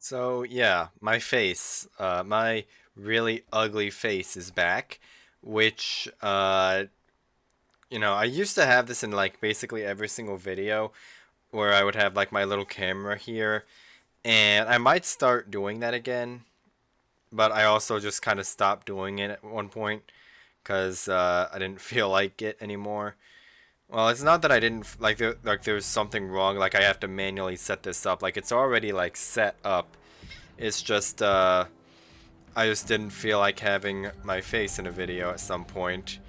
So yeah, my face, my really ugly face is back, which I used to have this in like basically every single video where I would have like my little camera here, and I might start doing that again, but I also just kind of stopped doing it at one point because I didn't feel like it anymore. Well, it's not that I didn't like there's something wrong, like I have to manually set this up. Like it's already like set up. It's just I just didn't feel like having my face in a video at some point.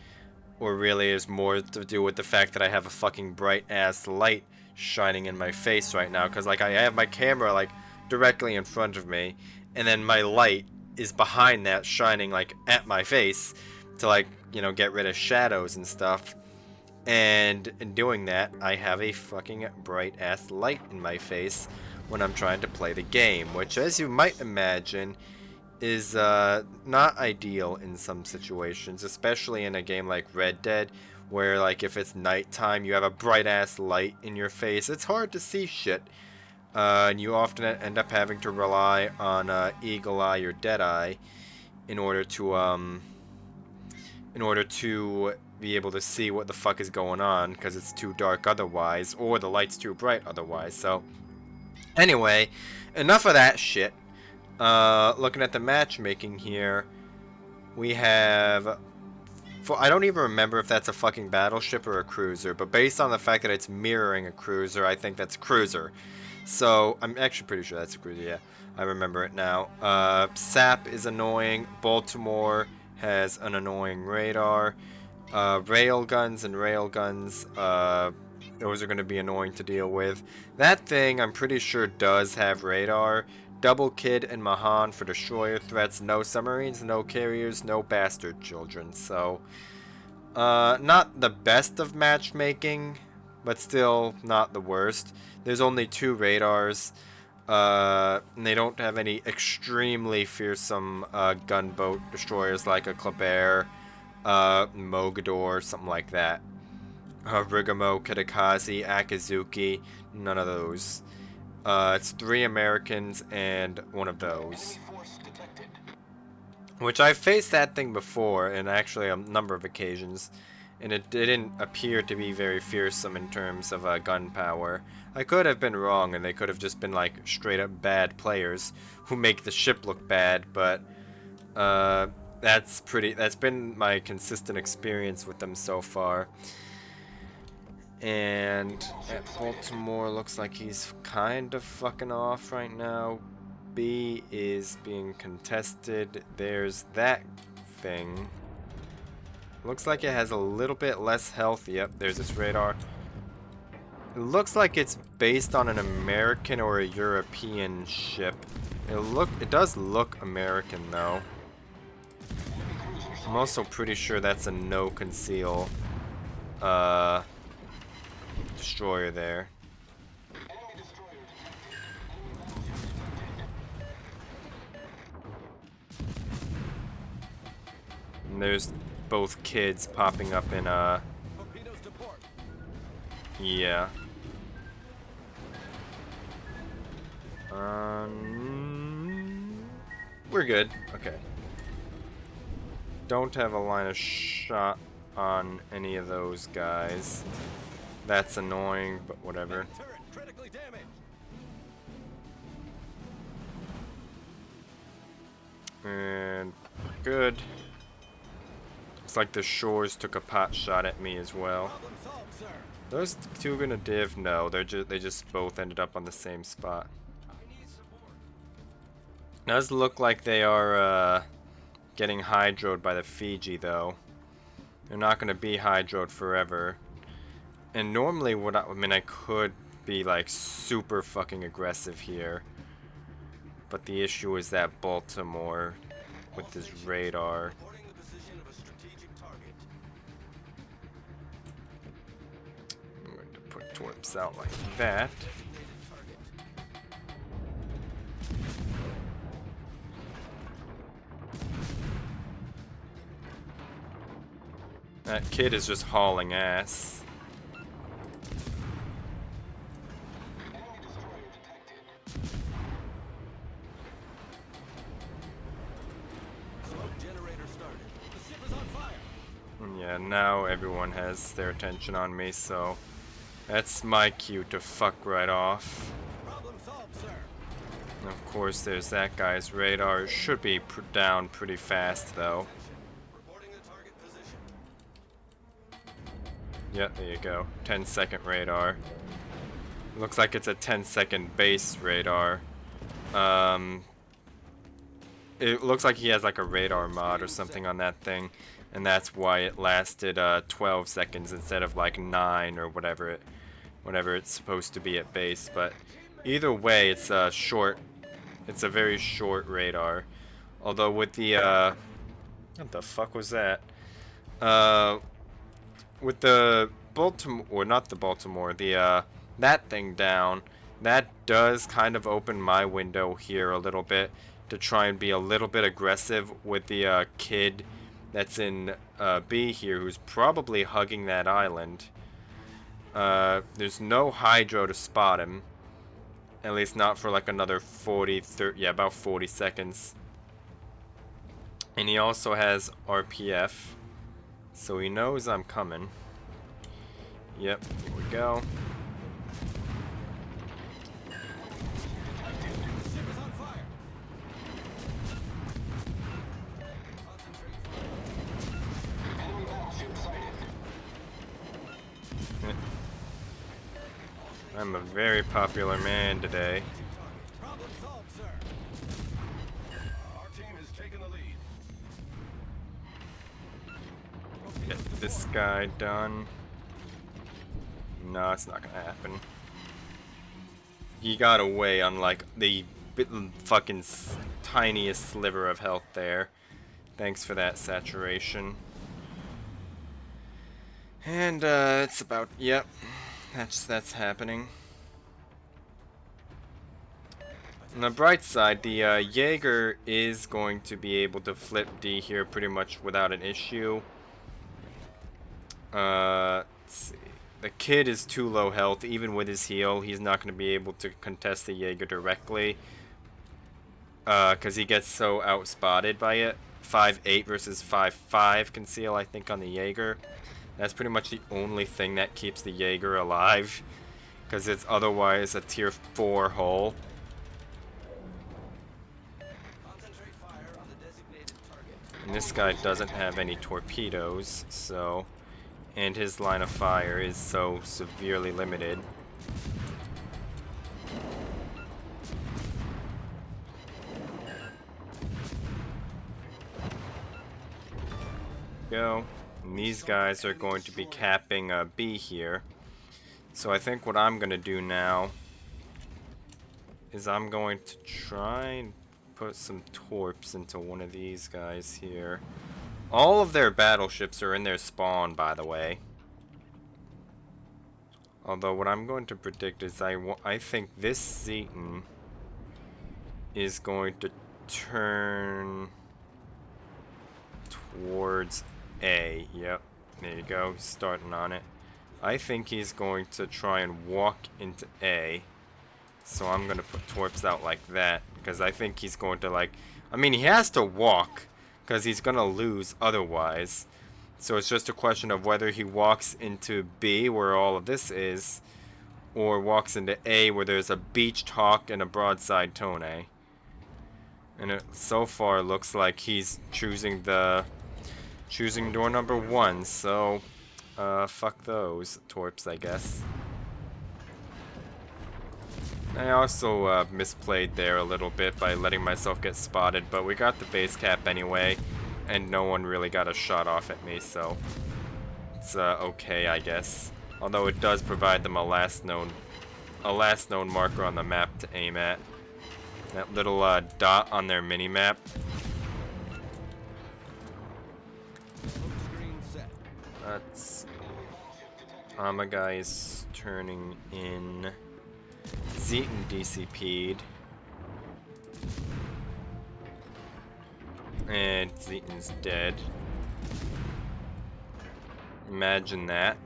Or really is more to do with the fact that I have a fucking bright ass light shining in my face right now. Cause like I have my camera like directly in front of me. And then my light is behind that shining like at my face to like, get rid of shadows and stuff. And in doing that, I have a fucking bright ass light in my face when I'm trying to play the game, which as you might imagine is not ideal in some situations, especially in a game like Red Dead, where like if it's nighttime, you have a bright ass light in your face. It's hard to see shit, and you often end up having to rely on Eagle Eye or Dead Eye in order to be able to see what the fuck is going on, because it's too dark otherwise, or the light's too bright otherwise. So anyway, enough of that shit. Looking at the matchmaking here, we have. I don't even remember if that's a fucking battleship or a cruiser, but based on the fact that it's mirroring a cruiser, I think that's cruiser. So I'm actually pretty sure that's a cruiser. Yeah, I remember it now. SAP is annoying. Baltimore has an annoying radar. Railguns and railguns. Those are going to be annoying to deal with. That thing, I'm pretty sure, does have radar. Double Kid and Mahan for destroyer threats. No submarines, no carriers, no bastard children. So, not the best of matchmaking, but still not the worst. There's only 2 radars. And they don't have any extremely fearsome gunboat destroyers like a Kleber, Mogador, something like that. Rigamo, Kitakazi, Akizuki, none of those. It's 3 Americans and one of those. Which I've faced that thing before, and actually a number of occasions, and it didn't appear to be very fearsome in terms of gunpowder. I could have been wrong, and they could have just been like straight up bad players who make the ship look bad, but that's been my consistent experience with them so far. And at Baltimore, looks like he's kind of fucking off right now. B is being contested. There's that thing. Looks like it has a little bit less health. Yep, there's this radar. It looks like it's based on an American or a European ship. It does look American though. I'm also pretty sure that's a no conceal destroyer there. And there's both kids popping up in yeah. We're good. Okay. Don't have a line of shot on any of those guys. That's annoying, but whatever. And good. Looks like the Shores took a pot shot at me as well. Those 2 gonna div? No, they just both ended up on the same spot. Does look like they are getting hydroed by the Fiji though. They're not gonna be hydroed forever. And normally I could be like super fucking aggressive here. But the issue is that Baltimore with this radar. I'm going to put torps out like that. That kid is just hauling ass. Yeah, now everyone has their attention on me, so that's my cue to fuck right off. Problem solved, sir. And of course, there's that guy's radar. It should be down pretty fast, though. Reporting the target position. Yep, there you go. 10-second radar. Looks like it's a 10-second base radar. It looks like he has like a radar mod or something on that thing, and that's why it lasted 12 seconds instead of like 9 or whatever it's supposed to be at base. But either way, it's short. It's a very short radar. Although with the what the fuck was that? With the Baltimore, or not the Baltimore, the that thing down, that does kind of open my window here a little bit to try and be a little bit aggressive with the kid that's in B here, who's probably hugging that island. There's no hydro to spot him, at least not for like another 40, 30, yeah, about 40 seconds. And he also has RPF, so he knows I'm coming. Yep, here we go. The ship is on fire. Concentrate fire. Enemy battleship sighted. I'm a very popular man today. Problem solved, sir. Our team has taken the lead. Get this guy done. No, it's not gonna happen. He got away on like the fucking tiniest sliver of health there. Thanks for that, saturation. And it's about, yep, that's happening. On the bright side, the Jaeger is going to be able to flip D here pretty much without an issue. Let's see. The kid is too low health. Even with his heal, he's not going to be able to contest the Jaeger directly. Because he gets so outspotted by it. 5.8 versus 5.5 conceal, I think, on the Jaeger. That's pretty much the only thing that keeps the Jaeger alive. Because it's otherwise a tier 4 hull. Concentrate fire on the designated target. And this guy doesn't have any torpedoes, so... And his line of fire is so severely limited. Go. And these guys are going to be capping B here. So I think what I'm going to do now is I'm going to try and put some torps into one of these guys here. All of their battleships are in their spawn, by the way. Although what I'm going to predict is I think this Zeton is going to turn towards A. Yep, there you go, he's starting on it. I think he's going to try and walk into A. So I'm going to put torps out like that, because I think he's going to like... I mean, he has to walk, because he's going to lose otherwise. So it's just a question of whether he walks into B, where all of this is, or walks into A, where there's a beached hawk and a broadside Tone. And it so far looks like he's choosing door number 1, so fuck those torps, I guess. I also misplayed there a little bit by letting myself get spotted, but we got the base cap anyway, and no one really got a shot off at me, so it's okay, I guess. Although it does provide them a last known marker on the map to aim at. That little dot on their mini-map. Screen set. Let's... Amagai is turning in. Zeton DCP'd. And Zeton's dead. Imagine that.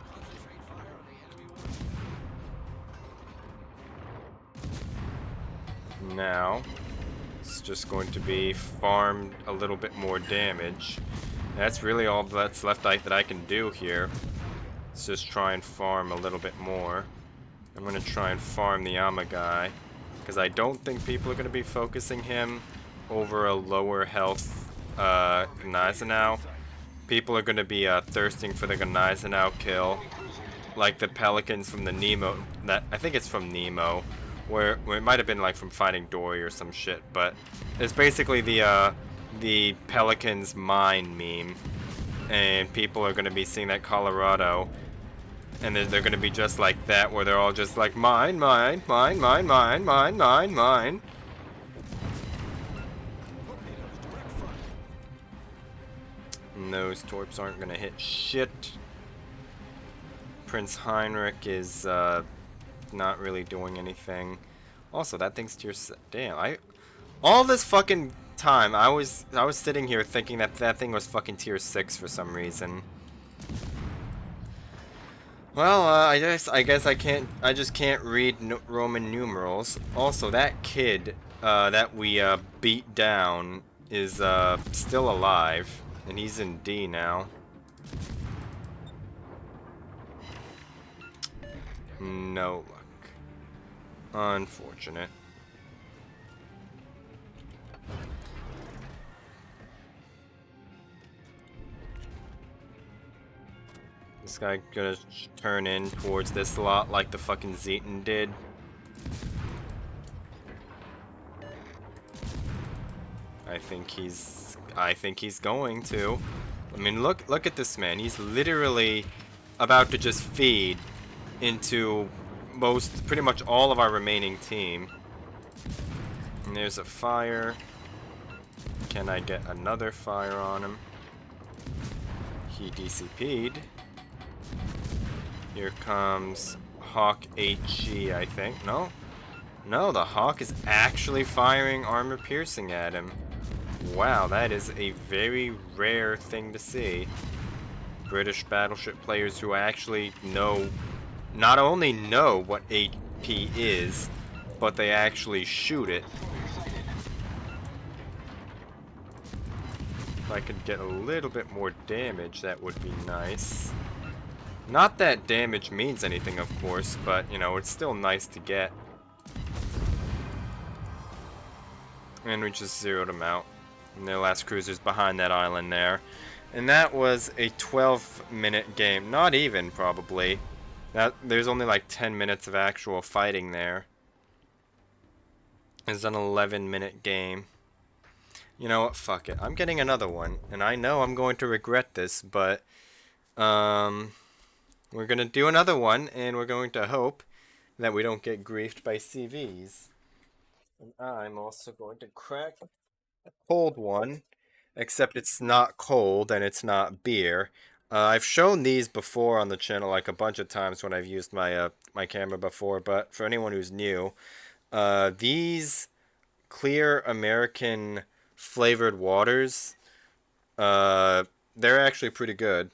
Concentrate fire on the enemy. Now, It's just going to be farmed a little bit more damage. That's really all that's left that I can do here. Let's just try and farm a little bit more. I'm going to try and farm the Ama guy, because I don't think people are going to be focusing him over a lower health Gneisenau. People are going to be thirsting for the Gneisenau kill, like the Pelicans from the Nemo. That I think it's from Nemo, where it might have been like from Finding Dory or some shit. But it's basically the Pelicans mine meme, and people are going to be seeing that Colorado, and they're going to be just like that, where they're all just like mine, mine, mine, mine, mine, mine, mine, mine. And those torps aren't gonna hit shit. Prince Heinrich is not really doing anything. Also, that thing's tier damn. All this fucking time I was sitting here thinking that thing was fucking tier 6 for some reason. Well, I guess I just can't read Roman numerals. Also, that kid that we beat down is still alive. And he's in D now. No luck. Unfortunate. This guy gonna turn in towards this lot like the fucking Zeton did. I think he's going to. I mean, look at this man. He's literally about to just feed into pretty much all of our remaining team. And there's a fire. Can I get another fire on him? He DCP'd. Here comes Hawk HG, I think. No? No, the Hawk is actually firing armor piercing at him. Wow, that is a very rare thing to see. British battleship players who actually not only know what AP is, but they actually shoot it. If I could get a little bit more damage, that would be nice. Not that damage means anything, of course, but, you know, it's still nice to get. And we just zeroed them out. And their last cruiser's behind that island there. And that was a 12-minute game. Not even, probably. There's only like 10 minutes of actual fighting there. It's an 11-minute game. You know what? Fuck it. I'm getting another one. And I know I'm going to regret this, but we're going to do another one, and we're going to hope that we don't get griefed by CVs. And I'm also going to crack a cold one, except it's not cold and it's not beer. I've shown these before on the channel like a bunch of times when I've used my my camera before, but for anyone who's new, these clear American flavored waters, they're actually pretty good.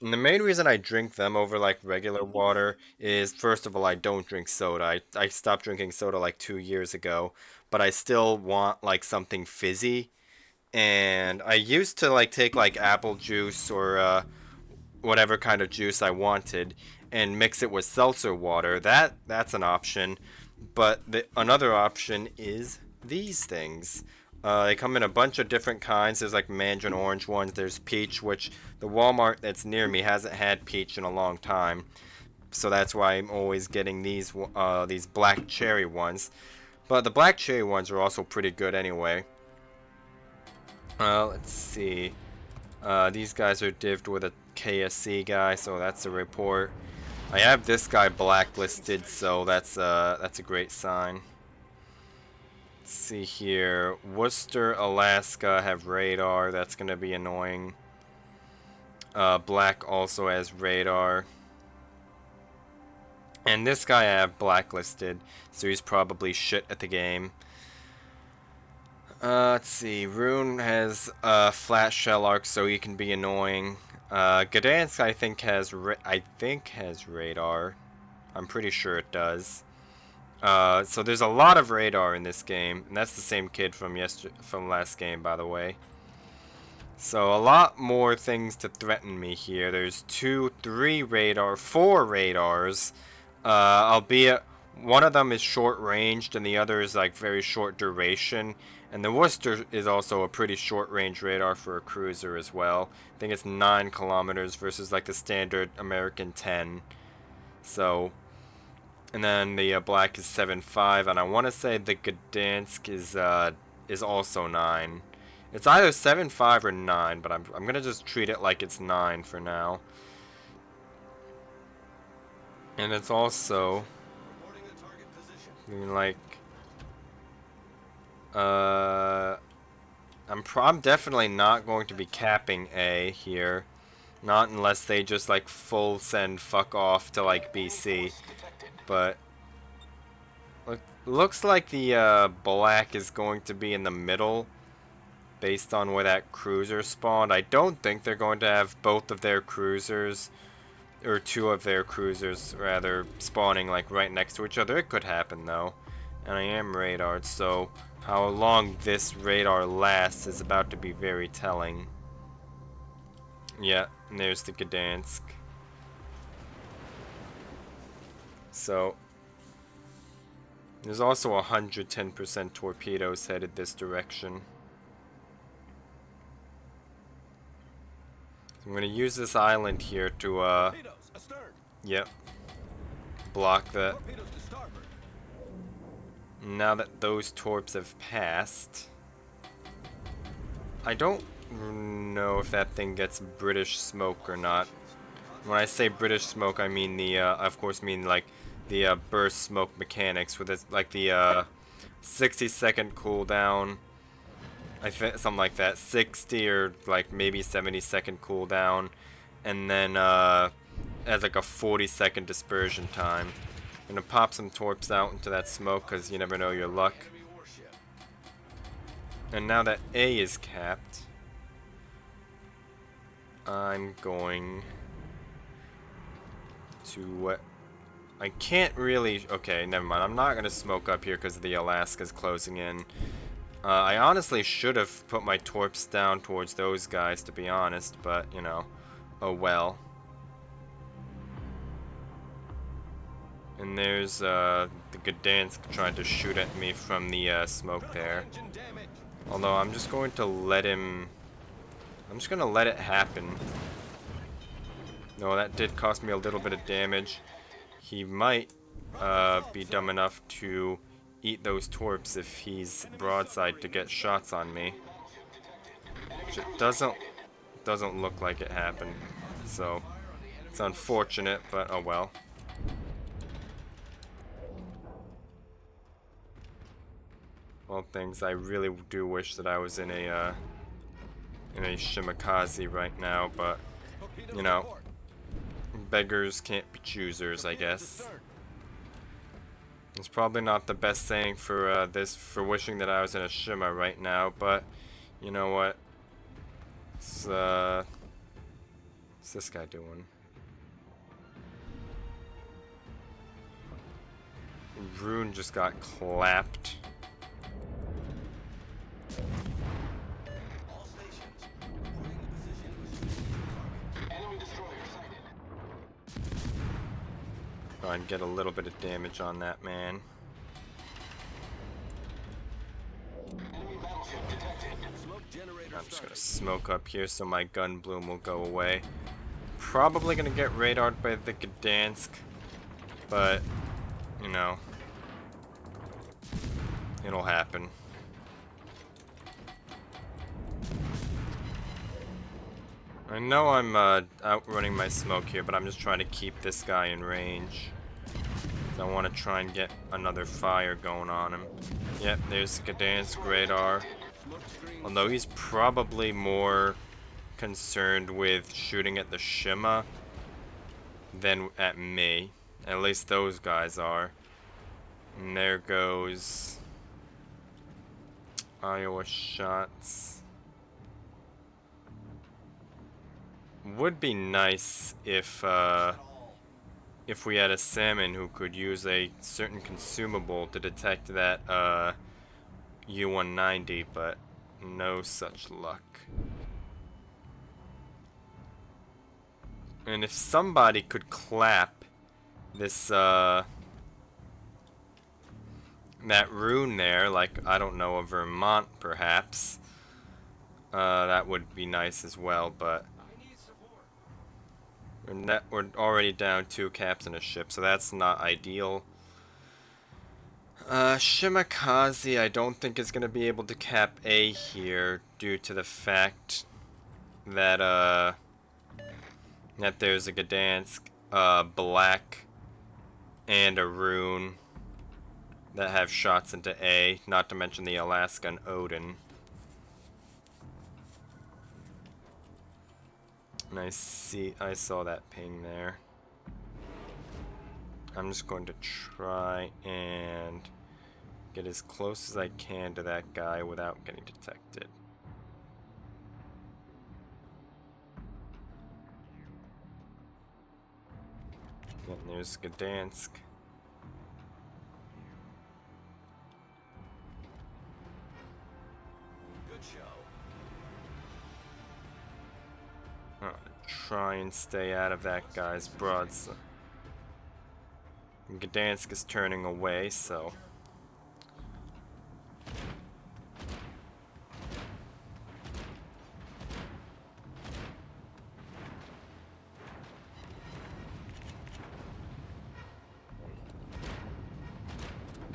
And the main reason I drink them over like regular water is, first of all, I don't drink soda. I stopped drinking soda like 2 years ago, but I still want like something fizzy. And I used to like take like apple juice or whatever kind of juice I wanted and mix it with seltzer water. That's an option. But another option is these things. They come in a bunch of different kinds. There's like mandarin orange ones. There's peach, which the Walmart that's near me hasn't had peach in a long time. So that's why I'm always getting these black cherry ones. But the black cherry ones are also pretty good anyway. Let's see. These guys are divved with a KSC guy, so that's a report. I have this guy blacklisted, so that's a great sign. Let's see here. Worcester, Alaska have radar. That's going to be annoying. Black also has radar. And this guy I have blacklisted, so he's probably shit at the game. Let's see. Rune has flat shell arc, so he can be annoying. Gdansk, I think has radar. I'm pretty sure it does. So there's a lot of radar in this game, and that's the same kid from last game, by the way. So a lot more things to threaten me here. There's 2, 3 radar, 4 radars, albeit one of them is short ranged and the other is like very short duration. And the Worcester is also a pretty short range radar for a cruiser as well. I think it's 9 kilometers versus like the standard American 10. So, and then the black is 7.5, and I want to say the Gdansk is also 9. It's either 7.5 or 9, but I'm gonna just treat it like it's 9 for now. And it's also Reporting the target position. like I'm definitely not going to be capping A here, not unless they just like full send fuck off to like BC. But looks like the black is going to be in the middle, based on where that cruiser spawned. I don't think they're going to have both of their cruisers, or 2 of their cruisers rather, spawning like right next to each other. It could happen though, and I am radared, so how long this radar lasts is about to be very telling. Yeah, and there's the Gdansk. So there's also 110% torpedoes headed this direction. I'm going to use this island here to, Torpedoes astern. yep, block that. Torpedoes to starboard. Now that those torps have passed, I don't know if that thing gets British smoke or not. When I say British smoke, I mean the, of course, mean like the burst smoke mechanics with it, like the 60-second cooldown. I think something like that, 60 or like maybe 70-second cooldown, and then as like a 40-second dispersion time. I'm gonna pop some torps out into that smoke because you never know your luck. Enemy warship. And now that A is capped, I'm going to. I can't really. Okay, never mind. I'm not gonna smoke up here because the Alaska's closing in. I honestly should have put my torps down towards those guys, to be honest, but, you know, oh well. And there's, the Gdansk trying to shoot at me from the, smoke there. Engine damage. Although, I'm just going to let him... I'm just gonna let it happen. No, that did cost me a little bit of damage. He might, be dumb enough to eat those torps if he's broadside to get shots on me. Which it doesn't look like it happened. So it's unfortunate, but oh well. Well, things, I really do wish that I was in a Shimakaze right now, but Torpedoes you know, to port. beggars can't be choosers, I Torpedoes guess. astern. It's probably not the best saying for for wishing that I was in a Shima right now, but you know what? What's this guy doing? Rune just got clapped. All stations. Reporting the position of target. Enemy destroyer sighted. Try and get a little bit of damage on that man. Enemy battleship detected. Smoke generator I'm just gonna started. smoke up here so my gun bloom will go away. Probably gonna get radared by the Gdansk, but you know, it'll happen. I know I'm outrunning my smoke here, but I'm just trying to keep this guy in range. I want to try and get another fire going on him. Yep, there's the Gdansk radar. Smoke screen. Although he's probably more concerned with shooting at the Shima than at me. At least those guys are. And there goes Iowa shots. Would be nice if if we had a salmon who could use a certain consumable to detect that U-190, but no such luck. And if somebody could clap this that rune there, like, I don't know, a Vermont perhaps, that would be nice as well, but we're already down 2 caps in a ship, so that's not ideal. Shimakaze I don't think is gonna be able to cap A here due to the fact that that there's a Gdansk black and a rune that have shots into A, not to mention the Alaskan Odin. And I saw that ping there. I'm just going to try and get as close as I can to that guy without getting detected. And there's Gdansk. Good show. I'm gonna try and stay out of that guy's broadside. Gdansk is turning away, so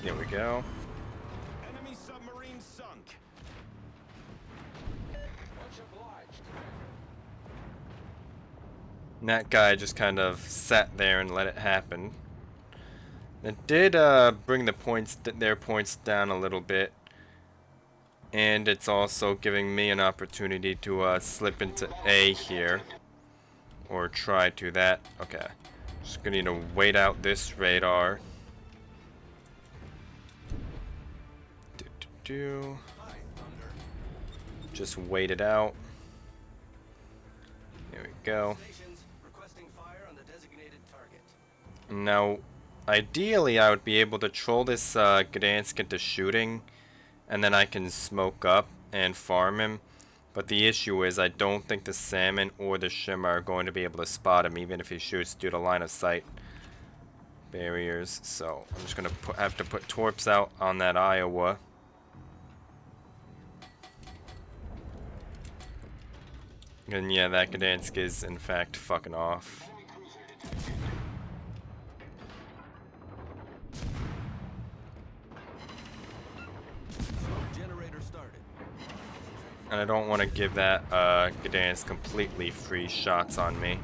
here we go. Enemy submarine sunk. Much obliged, Commander. And that guy just kind of sat there and let it happen. It did bring their points down a little bit, and it's also giving me an opportunity to slip into A here, or try to that. Okay, just gonna need to wait out this radar. Just wait it out. There we go. Stations requesting fire on the designated target. Now, ideally, I would be able to troll this Gdansk into shooting, and then I can smoke up and farm him. But the issue is, I don't think the salmon or the shimmer are going to be able to spot him, even if he shoots due to line of sight barriers. So I'm just gonna have to put torps out on that Iowa. And yeah, that Gdansk is in fact fucking off. Generator started. And I don't want to give that Gdansk completely free shots on me.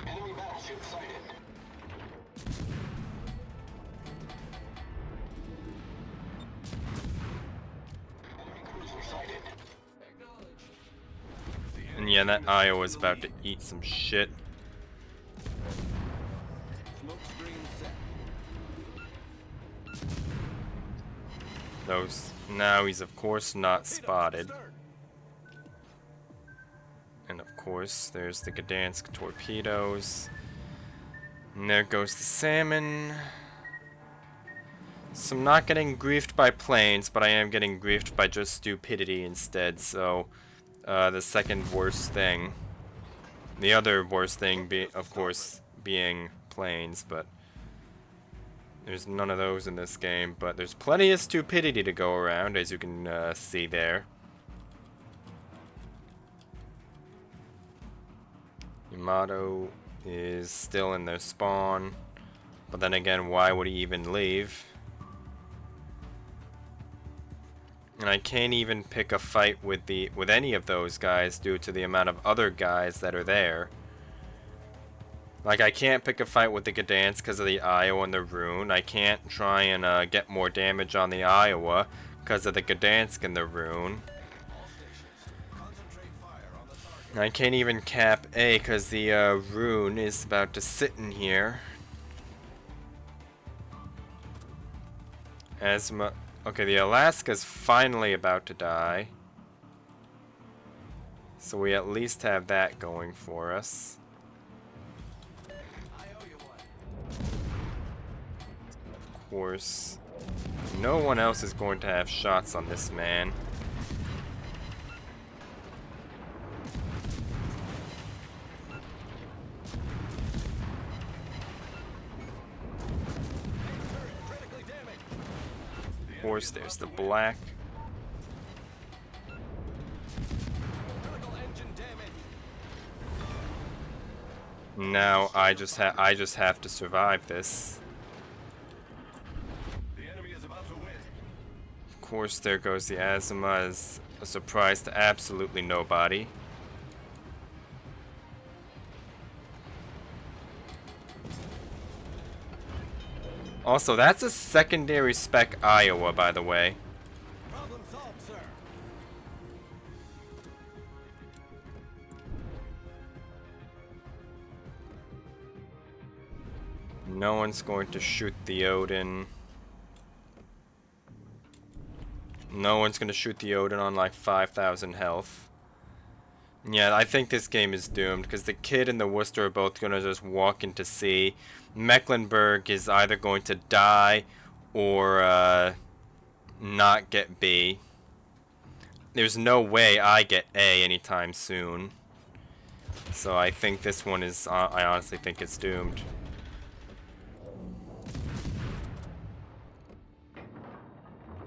Enemy battleship sighted. Enemy cruiser sighted. Acknowledged. And yeah, that Iowa's about to eat some shit. Smoke screen set. Now he's of course not spotted. And of course, there's the Gdansk torpedoes. And there goes the salmon. So I'm not getting griefed by planes, but I am getting griefed by just stupidity instead. So, the second worst thing. The other worst thing, of course, being planes, but there's none of those in this game. But there's plenty of stupidity to go around, as you can see there. Yamato is still in their spawn, but then again, why would he even leave? And I can't even pick a fight with any of those guys due to the amount of other guys that are there. Like, I can't pick a fight with the Gdansk because of the Iowa and the rune. I can't try and get more damage on the Iowa because of the Gdansk and the rune. Concentrate fire on the target. And I can't even cap A because the rune is about to sit in here. Okay, the Alaska's finally about to die. So we at least have that going for us. I owe you one. Of course, no one else is going to have shots on this man. Critically damaged. Of course, there's the black. Critical engine damage. Now I just have to survive this. The enemy is about to win. Of course, there goes the Azuma as a surprise to absolutely nobody. Also, that's a secondary spec Iowa, by the way. Problem solved, sir. No one's going to shoot the Odin. No one's going to shoot the Odin on like 5,000 health. Yeah, I think this game is doomed because the kid and the Worcester are both going to just walk into C. Mecklenburg is either going to die or not get B. There's no way I get A anytime soon. So I think this one is, I honestly think it's doomed.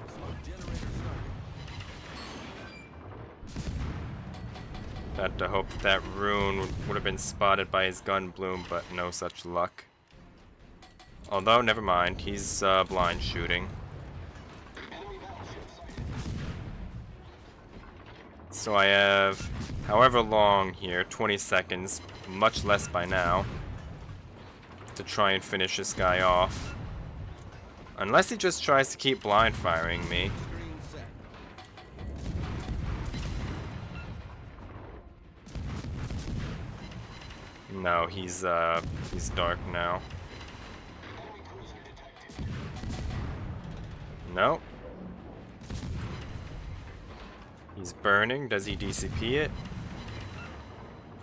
Smoke generator started. Had to hope that rune would have been spotted by his gun bloom, but no such luck. Although, never mind, he's blind shooting. So I have however long here, 20 seconds, much less by now, to try and finish this guy off. Unless he just tries to keep blind firing me. Screen set. No, he's dark now. No. He's burning. Does he DCP it?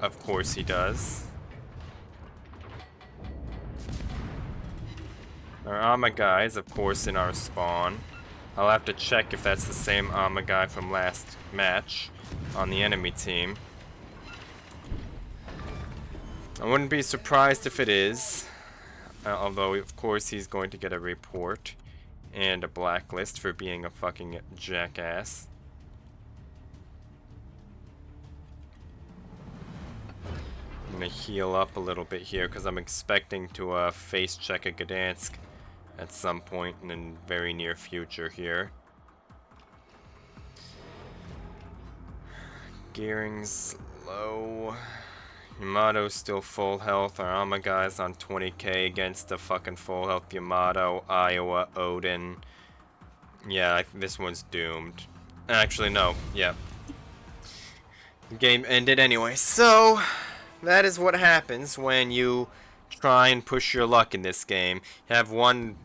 Of course he does. Our Ama guy is, of course, in our spawn. I'll have to check if that's the same Ama guy from last match on the enemy team. I wouldn't be surprised if it is. Although, of course, he's going to get a report and a blacklist for being a fucking jackass. I'm gonna heal up a little bit here because I'm expecting to face check a Gdansk at some point in the very near future here. Gearing's low. Yamato's still full health. Our Ama guy's on 20k against the fucking full health Yamato, Iowa, Odin. Yeah, this one's doomed. Actually, no. Yeah. The game ended anyway. So, that is what happens when you try and push your luck in this game. You have one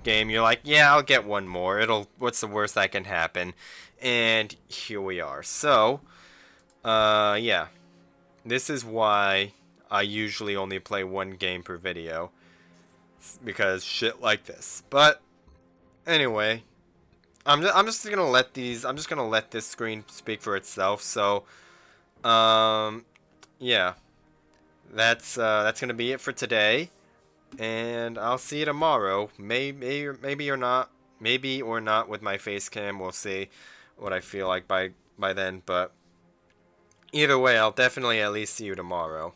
game, you're like, yeah, I'll get one more. What's the worst that can happen? And here we are. So, yeah. This is why I usually only play one game per video. Because shit like this. But, anyway. I'm just gonna let this screen speak for itself. So, yeah. That's gonna be it for today. And I'll see you tomorrow. Maybe or not with my face cam. We'll see what I feel like by then. But either way, I'll definitely at least see you tomorrow.